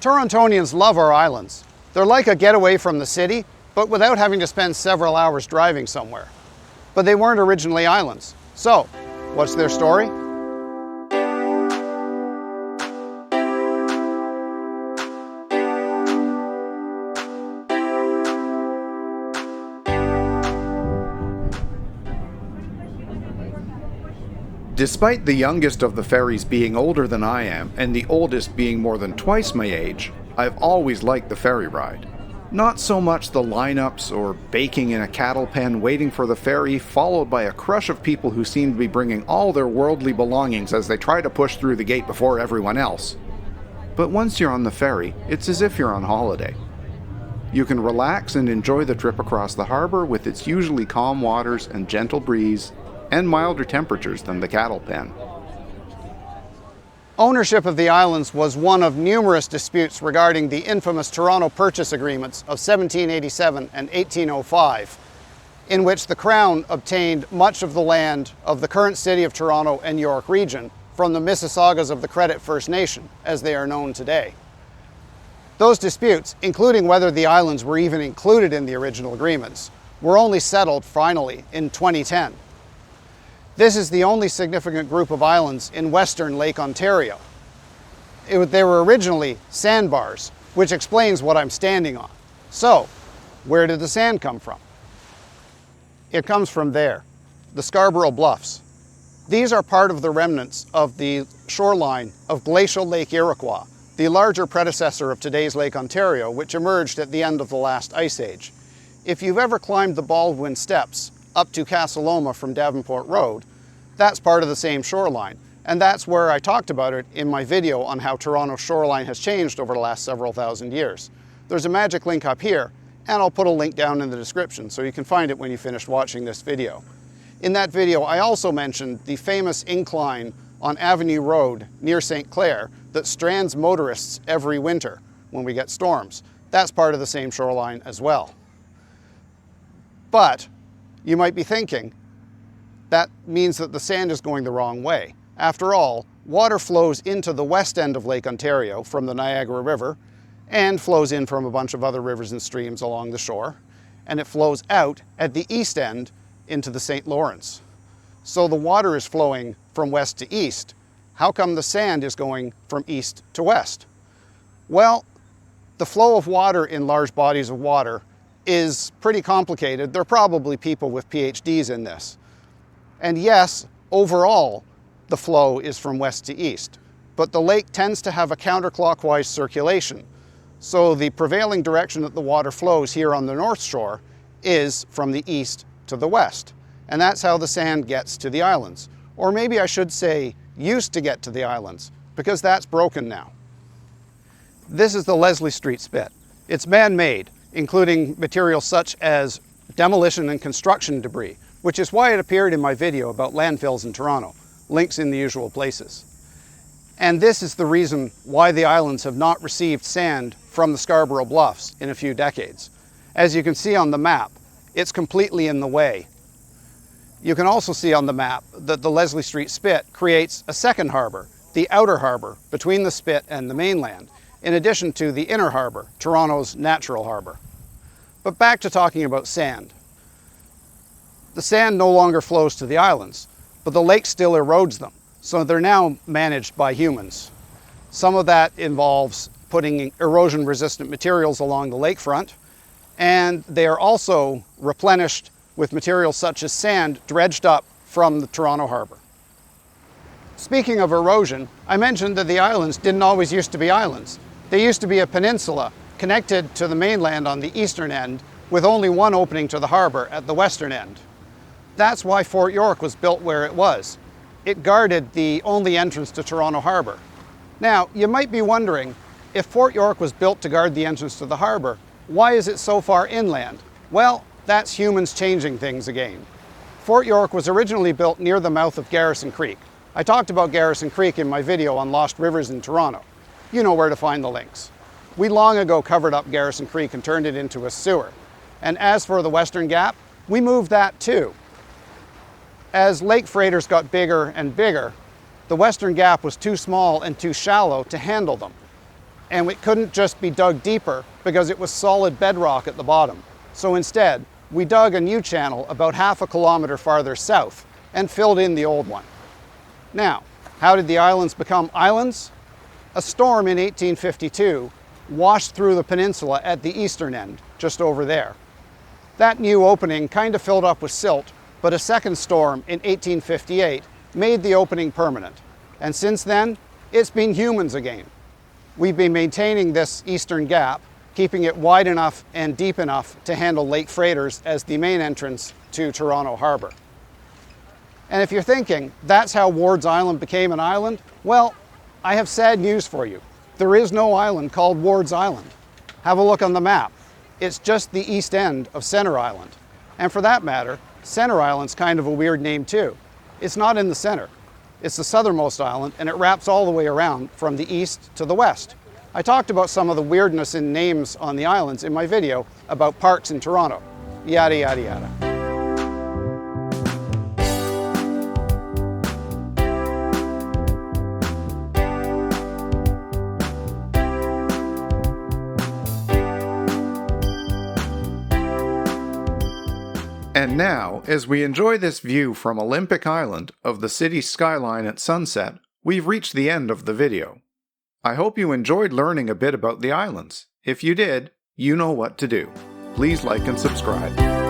Torontonians love our islands. They're like a getaway from the city, but without having to spend several hours driving somewhere. But they weren't originally islands. So, what's their story? Despite the youngest of the ferries being older than I am, and the oldest being more than twice my age, I've always liked the ferry ride. Not so much the lineups or baking in a cattle pen waiting for the ferry, followed by a crush of people who seem to be bringing all their worldly belongings as they try to push through the gate before everyone else. But once you're on the ferry, it's as if you're on holiday. You can relax and enjoy the trip across the harbor with its usually calm waters and gentle breeze, and milder temperatures than the cattle pen. Ownership of the islands was one of numerous disputes regarding the infamous Toronto Purchase Agreements of 1787 and 1805, in which the Crown obtained much of the land of the current city of Toronto and York region from the Mississaugas of the Credit First Nation, as they are known today. Those disputes, including whether the islands were even included in the original agreements, were only settled finally in 2010. This is the only significant group of islands in western Lake Ontario. They were originally sandbars, which explains what I'm standing on. So, where did the sand come from? It comes from there, the Scarborough Bluffs. These are part of the remnants of the shoreline of glacial Lake Iroquois, the larger predecessor of today's Lake Ontario, which emerged at the end of the last ice age. If you've ever climbed the Baldwin Steps up to Casa Loma from Davenport Road, that's part of the same shoreline. And that's where I talked about it in my video on how Toronto's shoreline has changed over the last several thousand years. There's a magic link up here, and I'll put a link down in the description so you can find it when you finish watching this video. In that video, I also mentioned the famous incline on Avenue Road near St. Clair that strands motorists every winter when we get storms. That's part of the same shoreline as well. But you might be thinking, that means that the sand is going the wrong way. After all, water flows into the west end of Lake Ontario from the Niagara River and flows in from a bunch of other rivers and streams along the shore, and it flows out at the east end into the St. Lawrence. So the water is flowing from west to east. How come the sand is going from east to west? Well, the flow of water in large bodies of water is pretty complicated. There are probably people with PhDs in this. And yes, overall, the flow is from west to east, but the lake tends to have a counterclockwise circulation. So the prevailing direction that the water flows here on the North Shore is from the east to the west. And that's how the sand gets to the islands. Or maybe I should say, used to get to the islands, because that's broken now. This is the Leslie Street Spit. It's man-made, including materials such as demolition and construction debris, which is why it appeared in my video about landfills in Toronto. Links in the usual places. And this is the reason why the islands have not received sand from the Scarborough Bluffs in a few decades. As you can see on the map, it's completely in the way. You can also see on the map that the Leslie Street Spit creates a second harbor, the outer harbor between the Spit and the mainland, in addition to the inner harbor, Toronto's natural harbor. But back to talking about sand. The sand no longer flows to the islands, but the lake still erodes them, so they're now managed by humans. Some of that involves putting erosion-resistant materials along the lakefront, and they are also replenished with materials such as sand dredged up from the Toronto harbor. Speaking of erosion, I mentioned that the islands didn't always used to be islands. They used to be a peninsula connected to the mainland on the eastern end, with only one opening to the harbor at the western end. That's why Fort York was built where it was. It guarded the only entrance to Toronto Harbor. Now, you might be wondering, if Fort York was built to guard the entrance to the harbor, why is it so far inland? Well, that's humans changing things again. Fort York was originally built near the mouth of Garrison Creek. I talked about Garrison Creek in my video on lost rivers in Toronto. You know where to find the links. We long ago covered up Garrison Creek and turned it into a sewer. And as for the Western Gap, we moved that too. As lake freighters got bigger and bigger, the Western Gap was too small and too shallow to handle them. and it couldn't just be dug deeper because it was solid bedrock at the bottom. So instead, we dug a new channel about half a kilometer farther south and filled in the old one. Now, how did the islands become islands? A storm in 1852 washed through the peninsula at the eastern end, just over there. That new opening kind of filled up with silt, but a second storm in 1858 made the opening permanent. And since then, it's been humans again. We've been maintaining this eastern gap, keeping it wide enough and deep enough to handle lake freighters as the main entrance to Toronto Harbour. And if you're thinking, that's how Ward's Island became an island, well, I have sad news for you. There is no island called Ward's Island. Have a look on the map. It's just the east end of Centre Island. And for that matter, Centre Island's kind of a weird name too. It's not in the center. It's the southernmost island, and it wraps all the way around from the east to the west. I talked about some of the weirdness in names on the islands in my video about parks in Toronto. Yada, yada, yada. And now, as we enjoy this view from Olympic Island of the city's skyline at sunset, we've reached the end of the video. I hope you enjoyed learning a bit about the islands. If you did, you know what to do. Please like and subscribe.